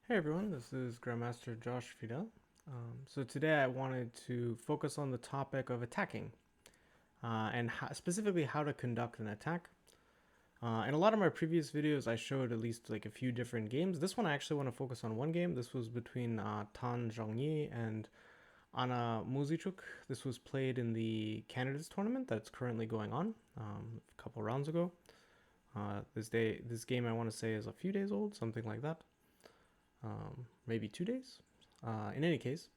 Hey everyone, this is Grandmaster Josh Fidel. So today I wanted to focus on the topic of attacking and specifically how to conduct an attack. In a lot of my previous videos, I showed at least like a few different games. This one I actually want to focus on one game. This was between Tan Zhongyi and Anna Muzychuk. This was played in the Candidates tournament that's currently going on a couple rounds ago. This game I want to say is a few days old, something like that. Maybe 2 days. In any case,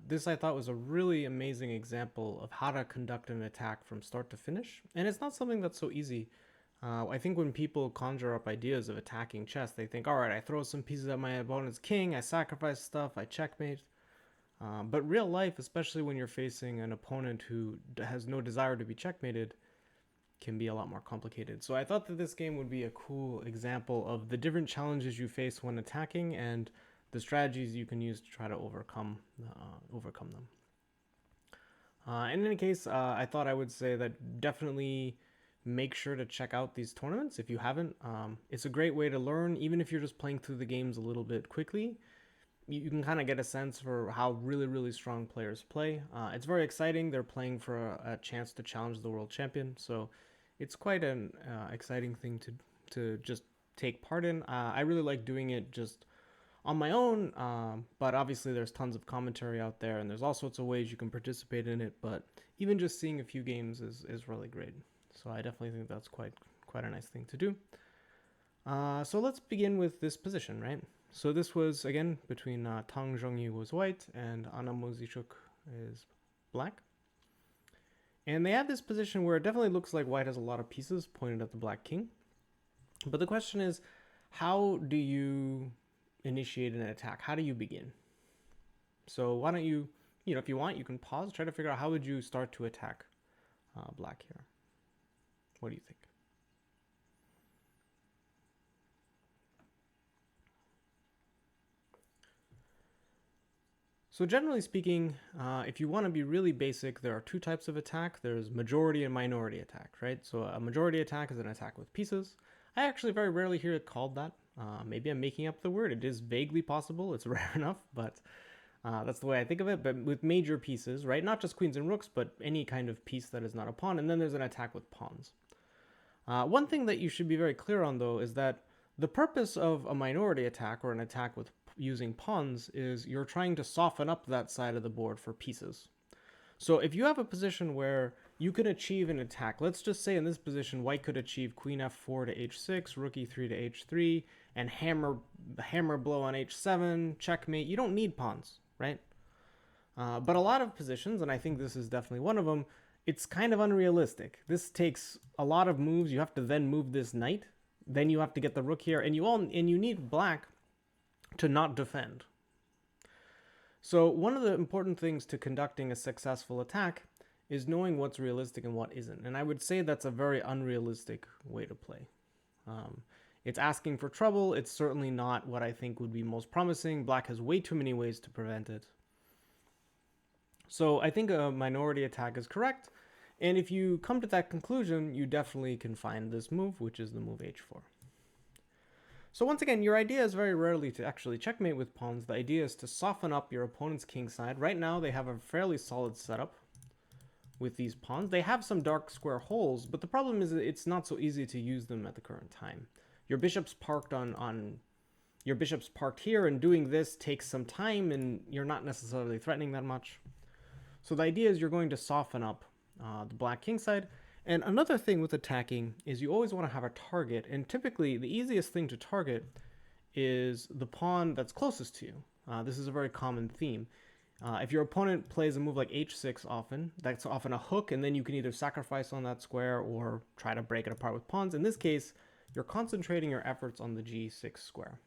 this I thought was a really amazing example of how to conduct an attack from start to finish. And it's not something that's so easy. I think when people conjure up ideas of attacking chess, they think, all right, I throw some pieces at my opponent's king, I sacrifice stuff, I checkmate. But real life, especially when you're facing an opponent who has no desire to be checkmated, can be a lot more complicated. So I thought that this game would be a cool example of the different challenges you face when attacking and the strategies you can use to try to overcome them. In any case, I thought I would say that definitely make sure to check out these tournaments if you haven't. It's a great way to learn, even if you're just playing through the games a little bit quickly. You can kind of get a sense for how really strong players play. It's very exciting. They're playing for a chance to challenge the world champion, so it's quite an exciting thing to just take part in. I really like doing it just on my own, but obviously there's tons of commentary out there, and there's all sorts of ways you can participate in it. But even just seeing a few games is really great. So I definitely think that's quite a nice thing to do. So let's begin with this position, right? So this was again between Tan Zhongyi was white and Anna Muzychuk is black. And they have this position where it definitely looks like white has a lot of pieces pointed at the black king. But the question is, how do you initiate an attack? How do you begin? So why don't you, if you want, you can pause, try to figure out how would you start to attack black here. What do you think? So generally speaking, if you want to be really basic, there are two types of attack. There's majority and minority attack, right? So a majority attack is an attack with pieces. I actually very rarely hear it called that. Maybe I'm making up the word. It is vaguely possible. It's rare enough, but that's the way I think of it. But with major pieces, right? Not just queens and rooks, but any kind of piece that is not a pawn. And then there's an attack with pawns. One thing that you should be very clear on, though, is that the purpose of a minority attack or an attack with using pawns is you're trying to soften up that side of the board for pieces. So if you have a position where you can achieve an attack, let's just say in this position white could achieve queen f4 to h6, rook e3 to h3, and hammer blow on h7, checkmate. You don't need pawns, right? But a lot of positions, and I think this is definitely one of them, it's kind of unrealistic. This takes a lot of moves. You have to then move this knight, then you have to get the rook here, and you need black to not defend. So one of the important things to conducting a successful attack is knowing what's realistic and what isn't. And I would say that's a very unrealistic way to play. It's asking for trouble. It's certainly not what I think would be most promising. Black has way too many ways to prevent it. So I think a minority attack is correct. And if you come to that conclusion, you definitely can find this move, which is the move h4. So once again, your idea is very rarely to actually checkmate with pawns. The idea is to soften up your opponent's king side. Right now, they have a fairly solid setup with these pawns. They have some dark square holes, but the problem is that it's not so easy to use them at the current time. Your bishop's parked your bishop's parked here, and doing this takes some time, and you're not necessarily threatening that much. So the idea is you're going to soften up the black king side. And another thing with attacking is you always want to have a target, and typically the easiest thing to target is the pawn that's closest to you. This is a very common theme. If your opponent plays a move like h6 often, that's often a hook, and then you can either sacrifice on that square or try to break it apart with pawns. In this case, you're concentrating your efforts on the g6 square.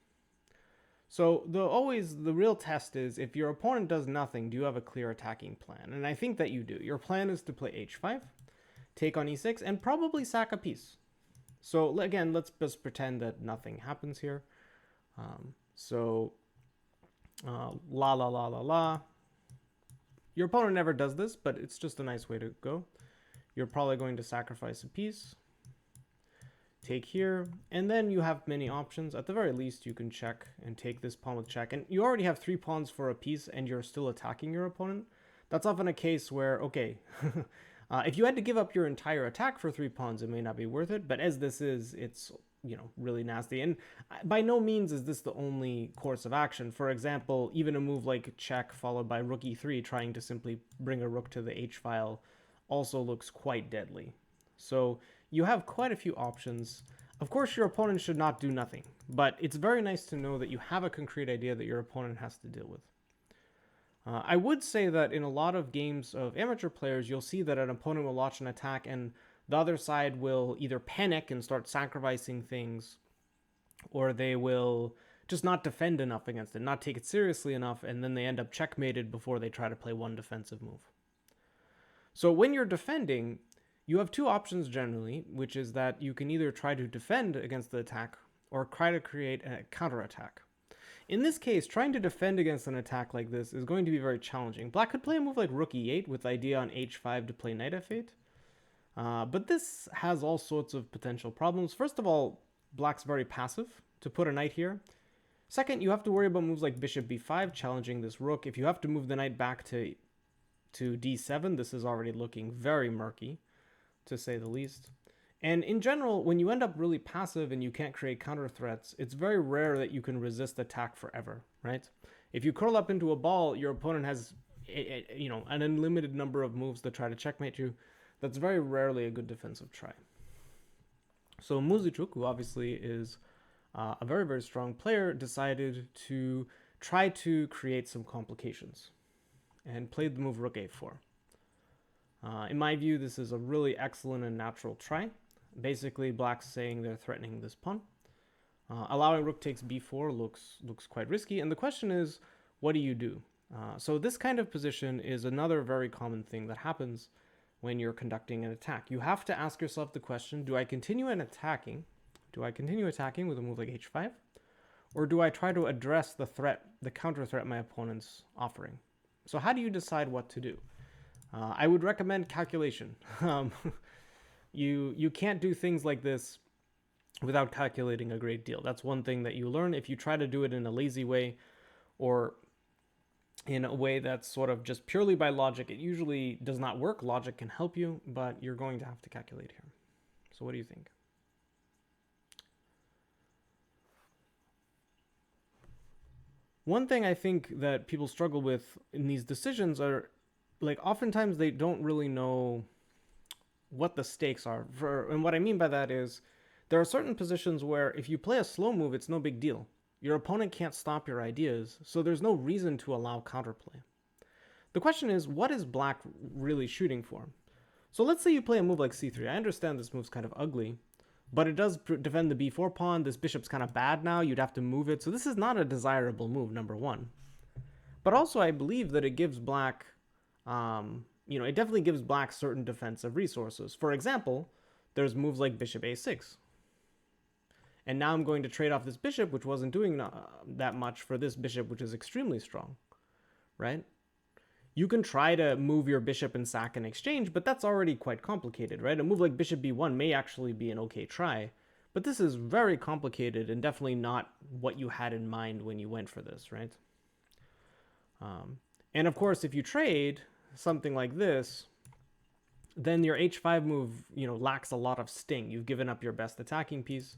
So the real test is if your opponent does nothing, do you have a clear attacking plan? And I think that you do. Your plan is to play h5, take on e6, and probably sack a piece. So again, let's just pretend that nothing happens here. La la la la la. Your opponent never does this, but it's just a nice way to go. You're probably going to sacrifice a piece. take here, and then you have many options. At the very least, you can check and take this pawn with check, and you already have 3 pawns for a piece and you're still attacking your opponent. That's often a case where, okay, if you had to give up your entire attack for 3 pawns, it may not be worth it, but as this is, it's, you know, really nasty. And by no means is this the only course of action. For example, even a move like check followed by rook e3 trying to simply bring a rook to the h-file also looks quite deadly. So you have quite a few options. Of course, your opponent should not do nothing, but it's very nice to know that you have a concrete idea that your opponent has to deal with. I would say that in a lot of games of amateur players, you'll see that an opponent will launch an attack and the other side will either panic and start sacrificing things, or they will just not defend enough against it, not take it seriously enough, and then they end up checkmated before they try to play one defensive move. So when you're defending, you have 2 options generally, which is that you can either try to defend against the attack or try to create a counterattack. In this case, trying to defend against an attack like this is going to be very challenging. Black could play a move like rook e8 with the idea on h5 to play knight f8. But this has all sorts of potential problems. First of all, black's very passive to put a knight here. Second, you have to worry about moves like bishop b5 challenging this rook. If you have to move the knight back to d7, this is already looking very murky, to say the least. And in general, when you end up really passive and you can't create counter threats, it's very rare that you can resist attack forever, right? If you curl up into a ball, your opponent has an unlimited number of moves to try to checkmate you. That's very rarely a good defensive try. So Muzychuk, who obviously is a very, very strong player, decided to try to create some complications and played the move rook a4. In my view, this is a really excellent and natural try. Basically, black's saying they're threatening this pawn. Allowing rook takes b4 looks quite risky, and the question is, what do you do? So this kind of position is another very common thing that happens when you're conducting an attack. You have to ask yourself the question, do I continue attacking? Do I continue attacking with a move like h5? Or do I try to address the threat, the counter threat my opponent's offering? So how do you decide what to do? I would recommend calculation. You can't do things like this without calculating a great deal. That's one thing that you learn. If you try to do it in a lazy way or in a way that's sort of just purely by logic, it usually does not work. Logic can help you, but you're going to have to calculate here. So what do you think? One thing I think that people struggle with in these decisions are, like, oftentimes they don't really know what the stakes are. And what I mean by that is there are certain positions where if you play a slow move, it's no big deal. Your opponent can't stop your ideas, so there's no reason to allow counterplay. The question is, what is black really shooting for? So let's say you play a move like c3. I understand this move's kind of ugly, but it does defend the b4 pawn. This bishop's kind of bad now. You'd have to move it. So this is not a desirable move, number one. But also I believe that it gives black, it definitely gives black certain defensive resources. For example, there's moves like bishop a6. And now I'm going to trade off this bishop, which wasn't doing that much, for this bishop, which is extremely strong, right? You can try to move your bishop and sack in exchange, but that's already quite complicated, right? A move like bishop b1 may actually be an okay try, but this is very complicated and definitely not what you had in mind when you went for this, right? And of course, if you trade something like this, then your h5 move, lacks a lot of sting. You've given up your best attacking piece.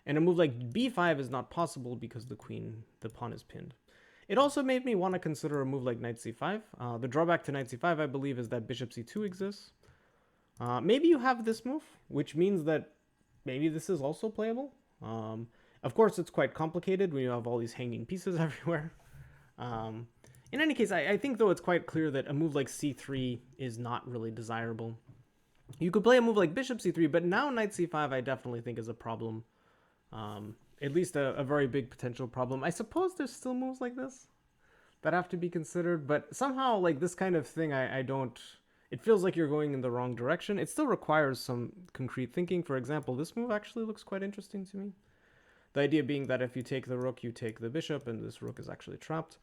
And a move like b5 is not possible because the pawn is pinned. It also made me want to consider a move like knight c5. The drawback to knight c5, I believe, is that bishop c2 exists. Maybe you have this move, which means that maybe this is also playable. Of course, it's quite complicated when you have all these hanging pieces everywhere. In any case, I think, though, it's quite clear that a move like c3 is not really desirable. You could play a move like bishop c3, but now knight c5 I definitely think is a problem. At least a very big potential problem. I suppose there's still moves like this that have to be considered, but somehow, like, this kind of thing, I don't... It feels like you're going in the wrong direction. It still requires some concrete thinking. For example, this move actually looks quite interesting to me. The idea being that if you take the rook, you take the bishop, and this rook is actually trapped.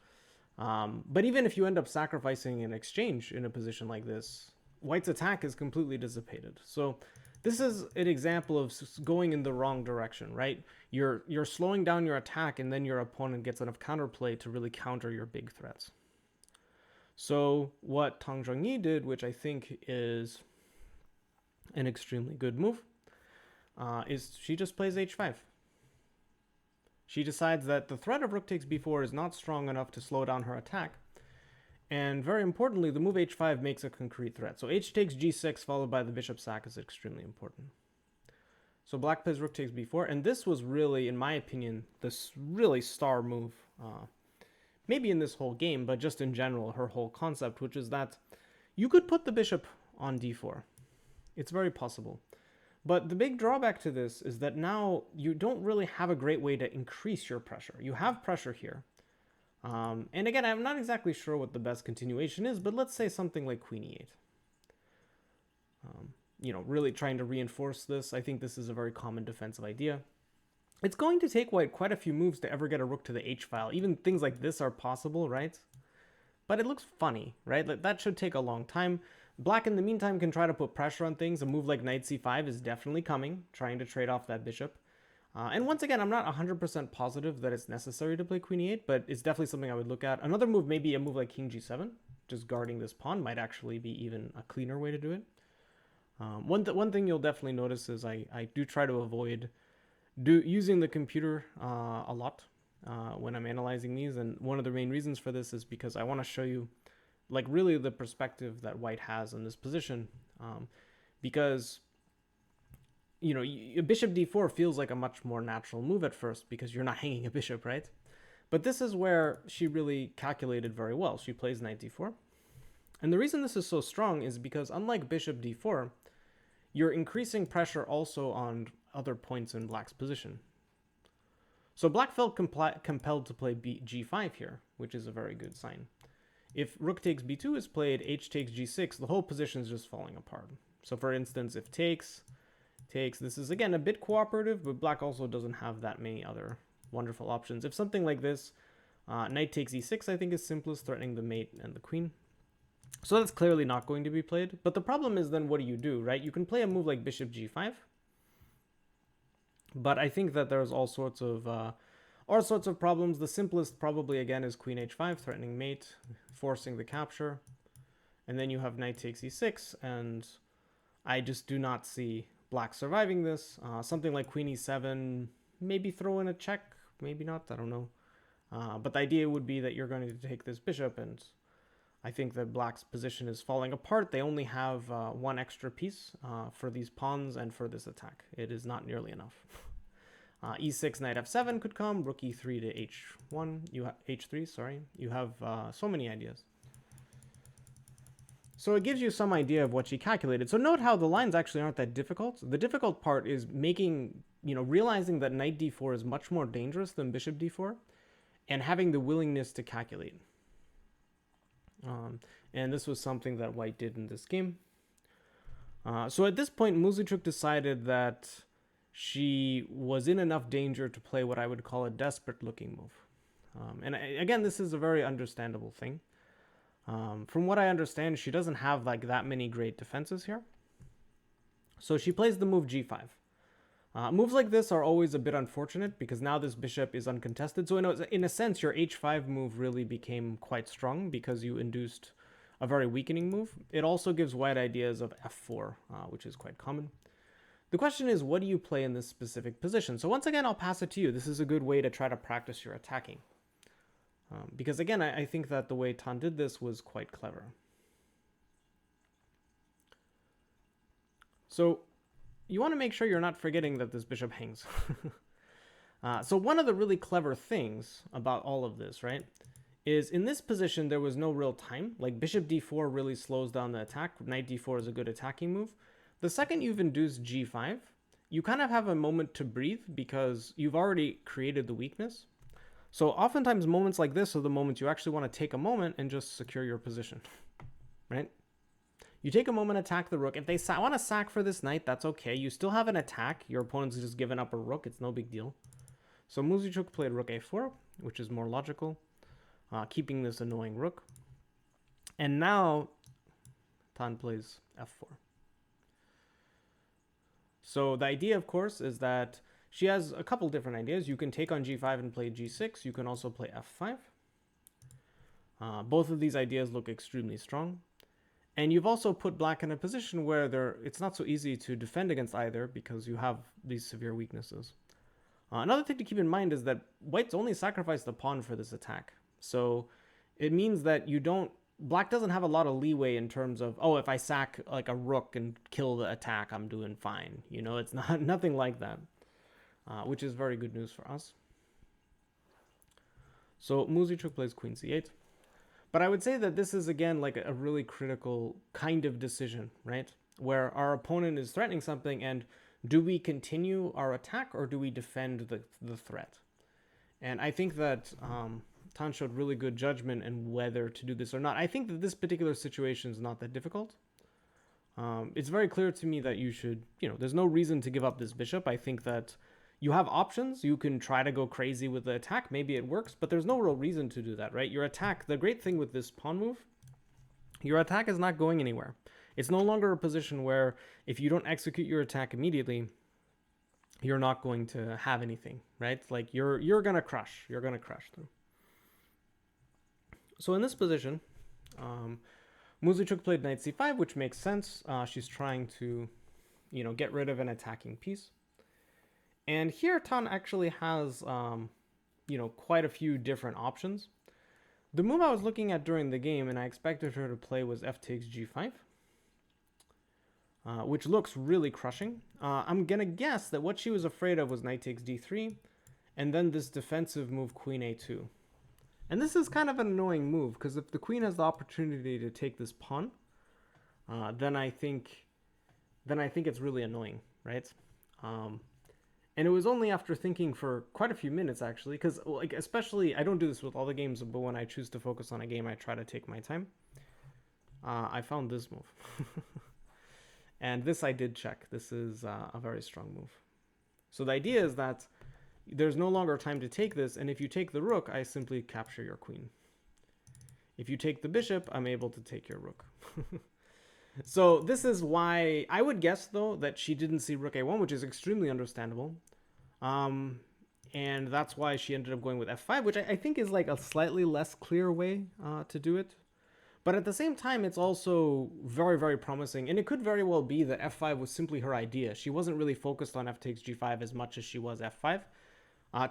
But even if you end up sacrificing an exchange in a position like this, white's attack is completely dissipated. So This is an example of going in the wrong direction, right? You're slowing down your attack, and then your opponent gets enough counterplay to really counter your big threats. So what Tan Zhongyi did, which I think is an extremely good move, is she just plays h5. She decides that the threat of rook takes b4 is not strong enough to slow down her attack. And very importantly, the move h5 makes a concrete threat. So h takes g6 followed by the bishop sack is extremely important. So black plays rook takes b4. And this was really, in my opinion, this really star move. Maybe in this whole game, but just in general, her whole concept, which is that you could put the bishop on d4. It's very possible. But the big drawback to this is that now you don't really have a great way to increase your pressure. You have pressure here. And again, I'm not exactly sure what the best continuation is, but let's say something like queen e8. Really trying to reinforce this. I think this is a very common defensive idea. It's going to take white quite a few moves to ever get a rook to the h-file. Even things like this are possible, right? But it looks funny, right? Like, that should take a long time. Black, in the meantime, can try to put pressure on things. A move like knight c5 is definitely coming, trying to trade off that bishop. And once again, I'm not 100% positive that it's necessary to play queen e8, but it's definitely something I would look at. Another move, maybe a move like king g7, just guarding this pawn, might actually be even a cleaner way to do it. One thing you'll definitely notice is I do try to avoid using the computer a lot when I'm analyzing these, and one of the main reasons for this is because I want to show you like really the perspective that white has in this position, because a bishop d4 feels like a much more natural move at first because you're not hanging a bishop, right? But this is where she really calculated very well. She plays knight d4, and the reason this is so strong is because unlike bishop d4, you're increasing pressure also on other points in black's position. So black felt compelled to play g5 here, which is a very good sign. If rook takes b2 is played, h takes g6, the whole position is just falling apart. So for instance, if takes, this is again a bit cooperative, but black also doesn't have that many other wonderful options. If something like this, knight takes e6, I think is simplest, threatening the mate and the queen. So that's clearly not going to be played. But the problem is then what do, right? You can play a move like bishop g5. But I think that there's all sorts of problems. The simplest probably again is queen h5, threatening mate, forcing the capture. And then you have knight takes e6, and I just do not see black surviving this. Something like queen e7, maybe throw in a check, maybe not, I don't know. But the idea would be that you're going to take this bishop, and I think that black's position is falling apart. They only have one extra piece for these pawns and for this attack. It is not nearly enough. E6, knight f7 could come, rook e3 to h1, h3, sorry. You have so many ideas. So it gives you some idea of what she calculated. So note how the lines actually aren't that difficult. The difficult part is realizing that knight d4 is much more dangerous than bishop d4 and having the willingness to calculate. And this was something that white did in this game. So at this point, Muzychuk decided that she was in enough danger to play what I would call a desperate looking move. And again, this is a very understandable thing. From what I understand, she doesn't have like that many great defenses here. So she plays the move g5. Moves like this are always a bit unfortunate because now this bishop is uncontested. So in a sense, your h5 move really became quite strong because you induced a very weakening move. It also gives white ideas of f4, which is quite common. The question is, what do you play in this specific position? So once again, I'll pass it to you. This is a good way to try to practice your attacking. Because again, I think that the way Tan did this was quite clever. So you want to make sure you're not forgetting that this bishop hangs. So one of the really clever things about all of this, right, is in this position, there was no real time. Like bishop d4 really slows down the attack. Knight d4 is a good attacking move. The second you've induced g5, you kind of have a moment to breathe because you've already created the weakness. So oftentimes moments like this are the moments you actually want to take a moment and just secure your position, right? You take a moment, attack the rook. If they want to sack for this knight, that's okay. You still have an attack. Your opponent's just given up a rook. It's no big deal. So Muzychuk played rook a4, which is more logical, keeping this annoying rook. And now Tan plays f4. So the idea, of course, is that she has a couple different ideas. You can take on g5 and play g6. You can also play f5. Both of these ideas look extremely strong. And you've also put black in a position where it's not so easy to defend against either because you have these severe weaknesses. Another thing to keep in mind is that white's only sacrificed the pawn for this attack. So it means that black doesn't have a lot of leeway in terms of, oh, if I sack like a rook and kill the attack, I'm doing fine. It's nothing like that, which is very good news for us. So Muzychuk plays queen c8. But I would say that this is, again, like a really critical kind of decision, right? Where our opponent is threatening something, and do we continue our attack or do we defend the threat? And I think that Tan showed really good judgment in whether to do this or not. I think that this particular situation is not that difficult. It's very clear to me that you should, there's no reason to give up this bishop. I think that you have options. You can try to go crazy with the attack. Maybe it works, but there's no real reason to do that, right? Your attack, the great thing with this pawn move, your attack is not going anywhere. It's no longer a position where if you don't execute your attack immediately, you're not going to have anything, right? Like you're going to crush. You're going to crush them. So in this position, Muzychuk played knight c5, which makes sense. She's trying to, get rid of an attacking piece. And here Tan actually has, quite a few different options. The move I was looking at during the game and I expected her to play was f takes g5, which looks really crushing. I'm going to guess that what she was afraid of was knight takes d3, and then this defensive move queen a2. And this is kind of an annoying move, because if the queen has the opportunity to take this pawn, then I think it's really annoying, right? And it was only after thinking for quite a few minutes, actually, because especially, I don't do this with all the games, but when I choose to focus on a game, I try to take my time. I found this move. And this I did check. This is a very strong move. So the idea is that there's no longer time to take this, and if you take the rook, I simply capture your queen. If you take the bishop, I'm able to take your rook. So this is why I would guess, though, that she didn't see rook a1, which is extremely understandable. And that's why she ended up going with f5, which I think is like a slightly less clear way to do it. But at the same time, it's also very, very promising. And it could very well be that f5 was simply her idea. She wasn't really focused on f takes g5 as much as she was f5.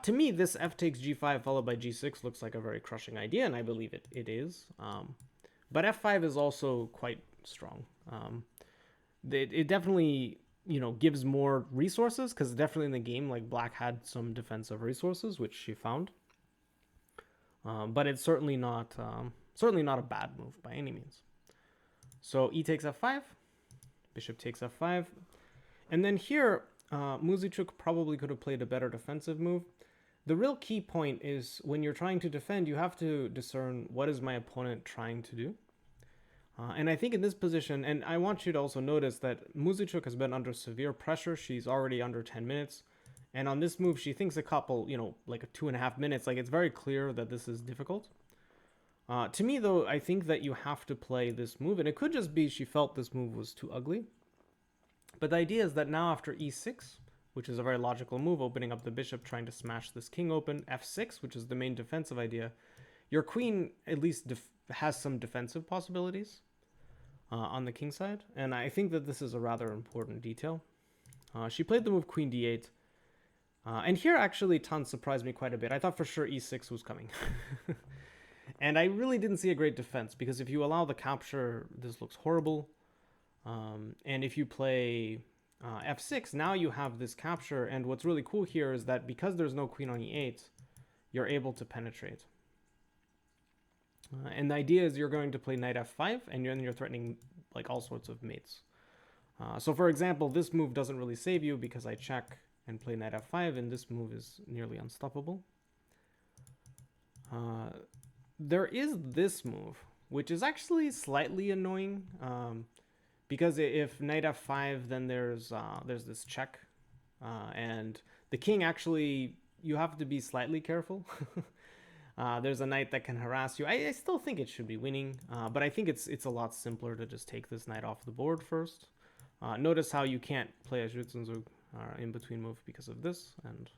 To me, this f takes g5 followed by g6 looks like a very crushing idea, and I believe it is. But f5 is also quite strong. It definitely, gives more resources, because definitely in the game, like, black had some defensive resources, which she found. But it's certainly not a bad move by any means. So e takes f5, bishop takes f5, and then here Muzychuk probably could have played a better defensive move. The real key point is when you're trying to defend, you have to discern what is my opponent trying to do. And I think in this position, and I want you to also notice that Muzychuk has been under severe pressure. She's already under 10 minutes. And on this move, she thinks a couple, like 2.5 minutes. Like, it's very clear that this is difficult. To me, though, I think that you have to play this move. And it could just be she felt this move was too ugly. But the idea is that now after e6, which is a very logical move, opening up the bishop, trying to smash this king open, f6, which is the main defensive idea, your queen at least has some defensive possibilities on the king side. And I think that this is a rather important detail. She played the move queen d8. And here, actually, Tan surprised me quite a bit. I thought for sure e6 was coming. And I really didn't see a great defense, because if you allow the capture, this looks horrible. And if you play f6, now you have this capture. And what's really cool here is that because there's no queen on e8, you're able to penetrate. And the idea is you're going to play knight f5, and then you're threatening like all sorts of mates. So for example, this move doesn't really save you because I check and play knight f5, and this move is nearly unstoppable. There is this move, which is actually slightly annoying, because if knight f5, then there's this check, and the king actually, you have to be slightly careful. There's a knight that can harass you. I still think it should be winning, but I think it's a lot simpler to just take this knight off the board first. Notice how you can't play a Jutsunzu in between move because of this, and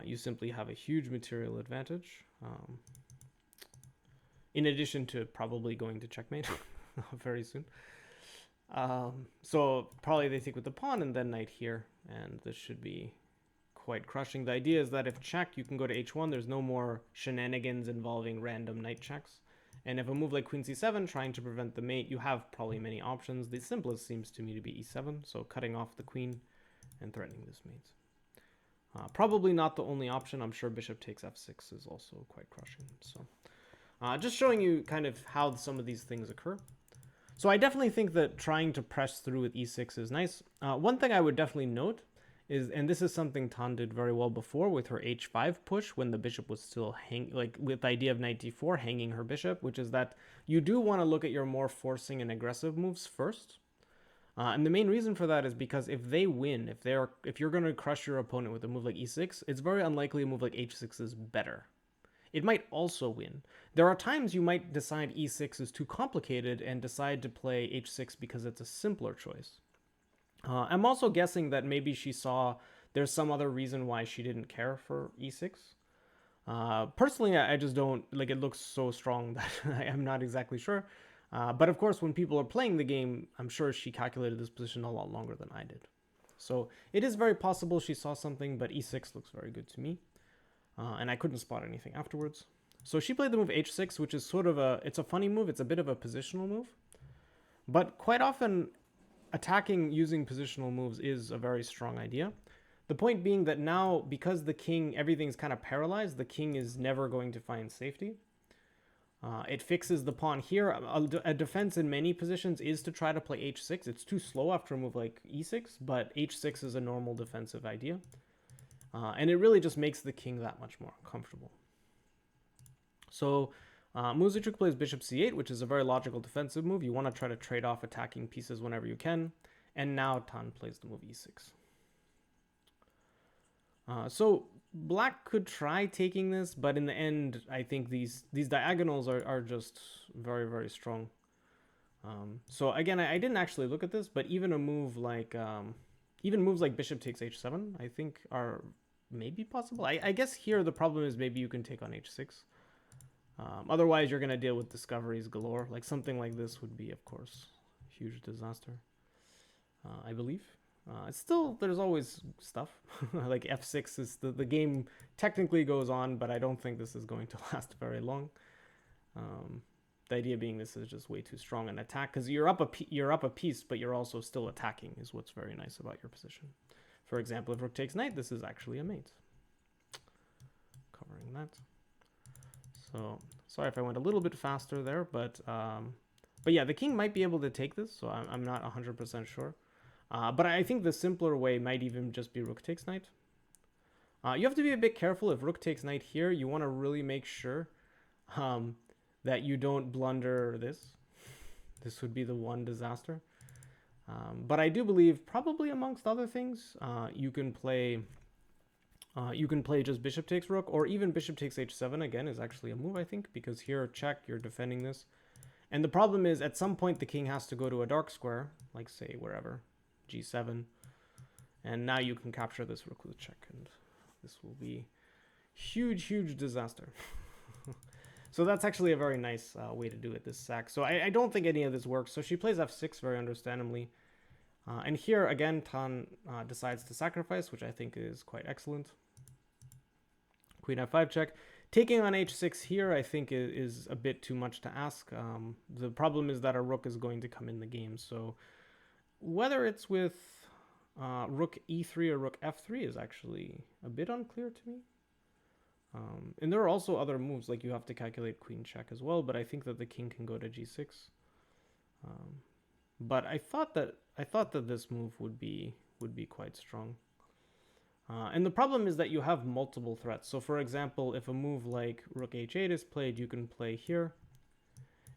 you simply have a huge material advantage. In addition to probably going to checkmate very soon. So probably they take with the pawn and then knight here, and this should be quite crushing. The idea is that if check, you can go to h1. There's no more shenanigans involving random knight checks. And if a move like queen c7 trying to prevent the mate, you have probably many options. The simplest seems to me to be e7, so cutting off the queen and threatening this mate. Probably not the only option. I'm sure bishop takes f6 is also quite crushing. So just showing you kind of how some of these things occur. So I definitely think that trying to press through with e6 is nice. One thing I would definitely note is, and this is something Tan did very well before with her h5 push when the bishop was still with the idea of knight d4 hanging her bishop, which is that you do want to look at your more forcing and aggressive moves first. And the main reason for that is because if they win, if you're going to crush your opponent with a move like e6, it's very unlikely a move like h6 is better. It might also win. There are times you might decide e6 is too complicated and decide to play h6 because it's a simpler choice. I'm also guessing that maybe she saw there's some other reason why she didn't care for e6. Personally, I just don't, like, it looks so strong that I'm not exactly sure. But of course, when people are playing the game, I'm sure she calculated this position a lot longer than I did. So it is very possible she saw something, but e6 looks very good to me. And I couldn't spot anything afterwards. So she played the move h6, which is sort of it's a funny move. It's a bit of a positional move. But quite often, attacking using positional moves is a very strong idea. The point being that now, because the king, everything's kind of paralyzed, the king is never going to find safety. It fixes the pawn here. A defense in many positions is to try to play h6. It's too slow after a move like e6, but h6 is a normal defensive idea. And it really just makes the king that much more comfortable. So Muzychuk plays bishop c8, which is a very logical defensive move. You want to try to trade off attacking pieces whenever you can. And now Tan plays the move e6. So black could try taking this, but in the end, I think these diagonals are just very, very strong. So again, I didn't actually look at this, but even a move like even moves like bishop takes h7, I think are maybe possible. I guess here the problem is maybe you can take on h6. Otherwise, you're going to deal with discoveries galore. Like something like this would be, of course, a huge disaster, I believe. It's still, there's always stuff. Like f6 is, the game technically goes on, but I don't think this is going to last very long. The idea being this is just way too strong an attack, because you're up a piece, but you're also still attacking, is what's very nice about your position. For example, if rook takes knight, this is actually a mate. Covering that. So sorry if I went a little bit faster there, but yeah, the king might be able to take this, so I'm not 100% sure. But I think the simpler way might even just be rook takes knight. You have to be a bit careful if rook takes knight here. You want to really make sure that you don't blunder this. This would be the one disaster. But I do believe, probably amongst other things, you can play just bishop takes rook, or even bishop takes h7 again is actually a move, I think, because here check, you're defending this. And the problem is at some point the king has to go to a dark square, like say wherever, g7, and now you can capture this rook with check, and this will be huge disaster. So that's actually a very nice way to do it, this sack. So I don't think any of this works. So she plays f6 very understandably. And here, again, Tan decides to sacrifice, which I think is quite excellent. Queen f5 check. Taking on h6 here, I think, is a bit too much to ask. The problem is that a rook is going to come in the game. So whether it's with rook e3 or rook f3 is actually a bit unclear to me. And there are also other moves, like you have to calculate queen check as well, but I think that the king can go to g6. But I thought that this move would be quite strong. And the problem is that you have multiple threats. So for example, if a move like rook h8 is played, you can play here.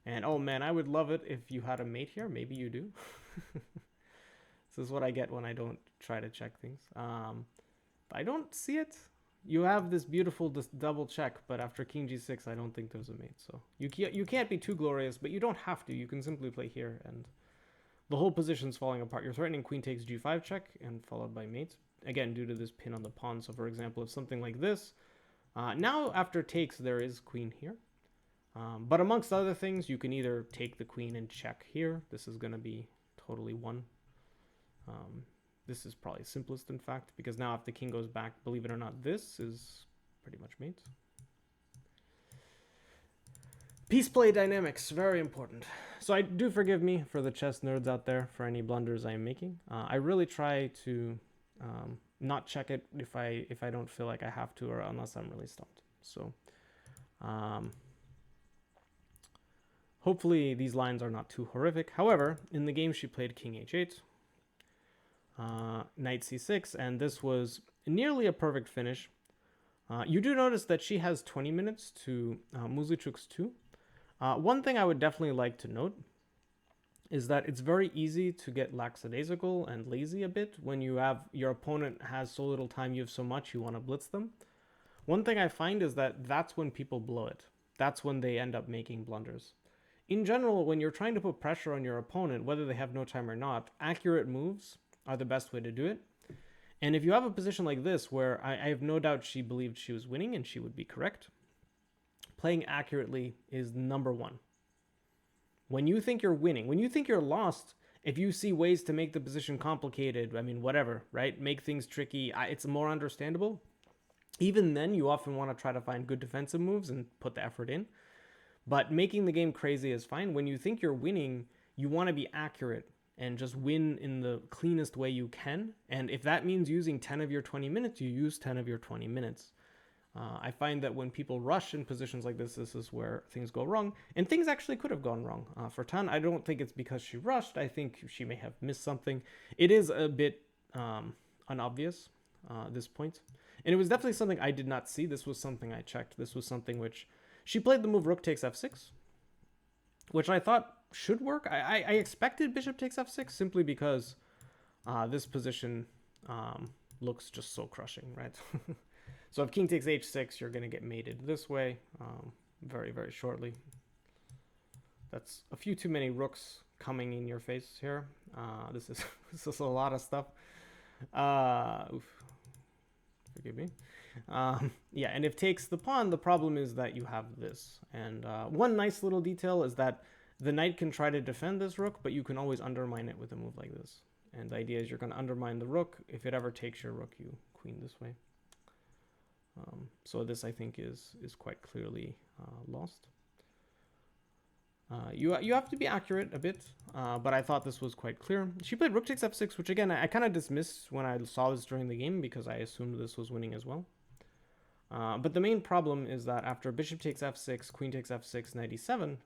And oh man, I would love it if you had a mate here. Maybe you do. This is what I get when I don't try to check things. But I don't see it. You have this beautiful double check, but after king g6, I don't think there's a mate. So you can't be too glorious, but you don't have to. You can simply play here and the whole position's falling apart. You're threatening queen takes g5 check and followed by mate. Again, due to this pin on the pawn. So for example, if something like this, now after takes, there is queen here. But amongst other things, you can either take the queen and check here. This is going to be totally won. This is probably simplest, in fact, because now if the king goes back, believe it or not, this is pretty much mate. Piece play dynamics, very important. So I do forgive me for the chess nerds out there for any blunders I am making. I really try to not check it if I don't feel like I have to, or unless I'm really stumped. So hopefully these lines are not too horrific. However, in the game she played king h8, knight c6, and this was nearly a perfect finish. You do notice that she has 20 minutes to Muzychuk's 2. One thing I would definitely like to note is that it's very easy to get lackadaisical and lazy a bit when you have your opponent has so little time, you have so much, you want to blitz them. One thing I find is that that's when people blow it. That's when they end up making blunders. In general, when you're trying to put pressure on your opponent, whether they have no time or not, accurate moves are the best way to do it. And if you have a position like this, where I have no doubt she believed she was winning and she would be correct, playing accurately is number one. When you think you're winning, when you think you're lost, if you see ways to make the position complicated, I mean, whatever, right? Make things tricky, it's more understandable. Even then, you often want to try to find good defensive moves and put the effort in. But making the game crazy is fine. When you think you're winning, you want to be accurate and just win in the cleanest way you can. And if that means using 10 of your 20 minutes, you use 10 of your 20 minutes. I find that when people rush in positions like this is where things go wrong. And things actually could have gone wrong. For Tan, I don't think it's because she rushed. I think she may have missed something. It is a bit unobvious, this point. And it was definitely something I did not see. This was something I checked. This was something which... She played the move rook takes f6, which I thought should work. I expected bishop takes f6 simply because this position looks just so crushing, right? So if king takes h6, you're going to get mated this way very, very shortly. That's a few too many rooks coming in your face here. This is a lot of stuff. Forgive me. Yeah, and if takes the pawn, the problem is that you have this. And one nice little detail is that the knight can try to defend this rook, but you can always undermine it with a move like this. And the idea is you're going to undermine the rook. If it ever takes your rook, you queen this way. So this, I think, is quite clearly lost. You have to be accurate a bit, but I thought this was quite clear. She played rook takes f6, which again, I kind of dismissed when I saw this during the game because I assumed this was winning as well. But the main problem is that after bishop takes f6, queen takes f6, knight e7,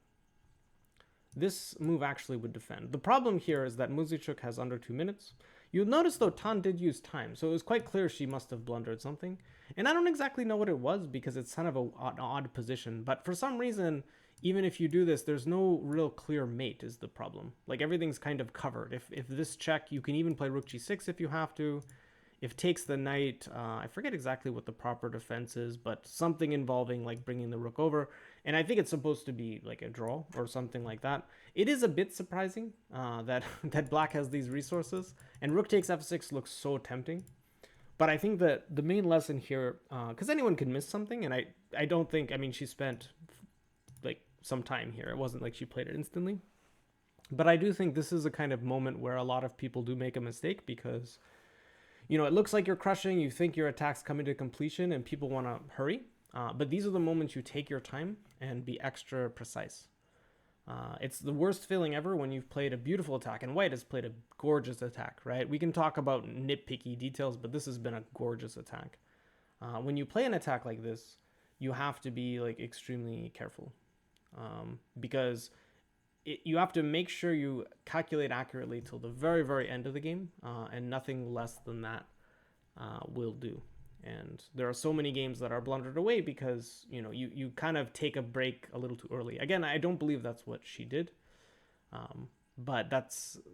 this move actually would defend. The problem here is that Muzychuk has under 2 minutes. You'll notice, though, Tan did use time, so it was quite clear she must have blundered something. And I don't exactly know what it was because it's kind of an odd position, but for some reason... Even if you do this, there's no real clear mate is the problem. Like everything's kind of covered. If this check, you can even play rook g6 if you have to. If takes the knight, I forget exactly what the proper defense is, but something involving like bringing the rook over. And I think it's supposed to be like a draw or something like that. It is a bit surprising that black has these resources. And rook takes f6 looks so tempting. But I think that the main lesson here, because anyone can miss something, and I don't think, I mean, she spent... like some time here. It wasn't like she played it instantly. But I do think this is a kind of moment where a lot of people do make a mistake because, you know, it looks like you're crushing, you think your attack's coming to completion and people want to hurry. But these are the moments you take your time and be extra precise. It's the worst feeling ever when you've played a beautiful attack, and white has played a gorgeous attack, right? We can talk about nitpicky details, but this has been a gorgeous attack. When you play an attack like this, you have to be like extremely careful. Because you have to make sure you calculate accurately till the very, very end of the game, and nothing less than that will do. And there are so many games that are blundered away because, you know, you kind of take a break a little too early. Again, I don't believe that's what she did, but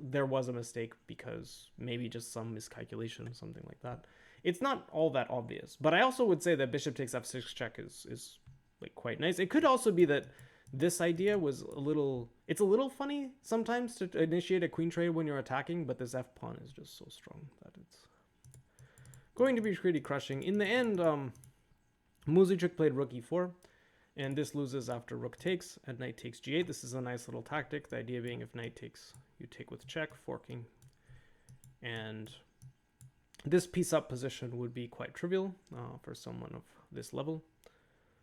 there was a mistake because maybe just some miscalculation, something like that. It's not all that obvious, but I also would say that bishop takes f6 check is like quite nice. It could also be that This idea was it's a little funny sometimes to initiate a queen trade when you're attacking, but this f pawn is just so strong that it's going to be pretty crushing. In the end, Muzychuk played rook e4, and this loses after rook takes and knight takes g8. This is a nice little tactic. The idea being if knight takes, you take with check, forking, and this piece up position would be quite trivial for someone of this level.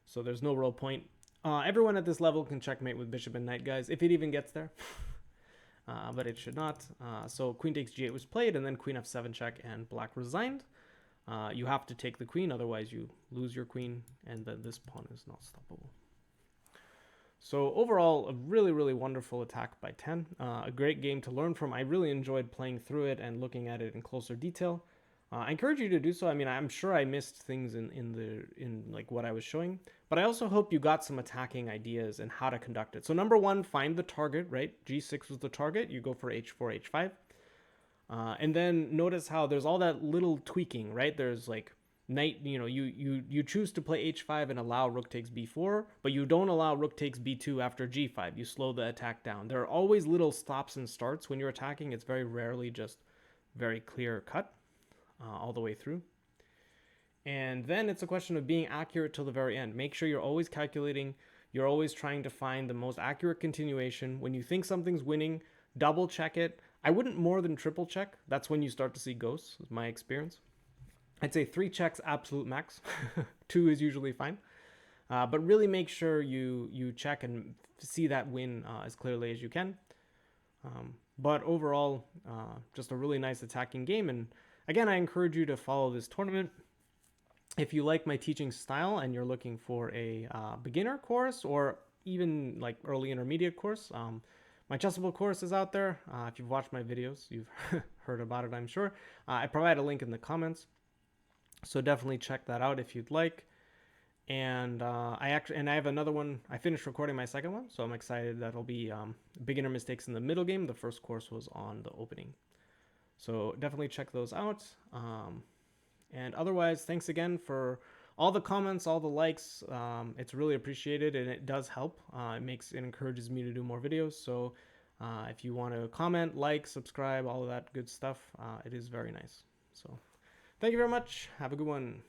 So there's no real point. Everyone at this level can checkmate with bishop and knight, guys, if it even gets there. But it should not. So queen takes g8 was played, and then queen f7 check, and black resigned. You have to take the queen, otherwise you lose your queen, and then this pawn is not stoppable. So overall, a really, really wonderful attack by Tan. A great game to learn from. I really enjoyed playing through it and looking at it in closer detail. I encourage you to do so. I mean, I'm sure I missed things in like what I was showing, but I also hope you got some attacking ideas and how to conduct it. So number one, find the target, right? G6 was the target. You go for h4, h5. And then notice how there's all that little tweaking, right? There's like knight, you choose to play h5 and allow rook takes b4, but you don't allow rook takes b2 after g5. You slow the attack down. There are always little stops and starts when you're attacking. It's very rarely just very clear cut all the way through. And then it's a question of being accurate till the very end. Make sure you're always calculating. You're always trying to find the most accurate continuation. When you think something's winning, double check it. I wouldn't more than triple check. That's when you start to see ghosts, is my experience. I'd say 3 checks absolute max. 2 is usually fine. But really make sure you check and see that win as clearly as you can. But overall, just a really nice attacking game. And again, I encourage you to follow this tournament. If you like my teaching style and you're looking for a beginner course or even like early intermediate course, my Chessable course is out there. If you've watched my videos, you've heard about it, I'm sure. I provide a link in the comments, so definitely check that out if you'd like. And I have another one. I finished recording my second one, so I'm excited. That'll be beginner mistakes in the middle game. The first course was on the opening, so definitely check those out. And otherwise, thanks again for all the comments, all the likes. It's really appreciated, and it does help. It encourages me to do more videos. So if you want to comment, like, subscribe, all of that good stuff, it is very nice. So thank you very much. Have a good one.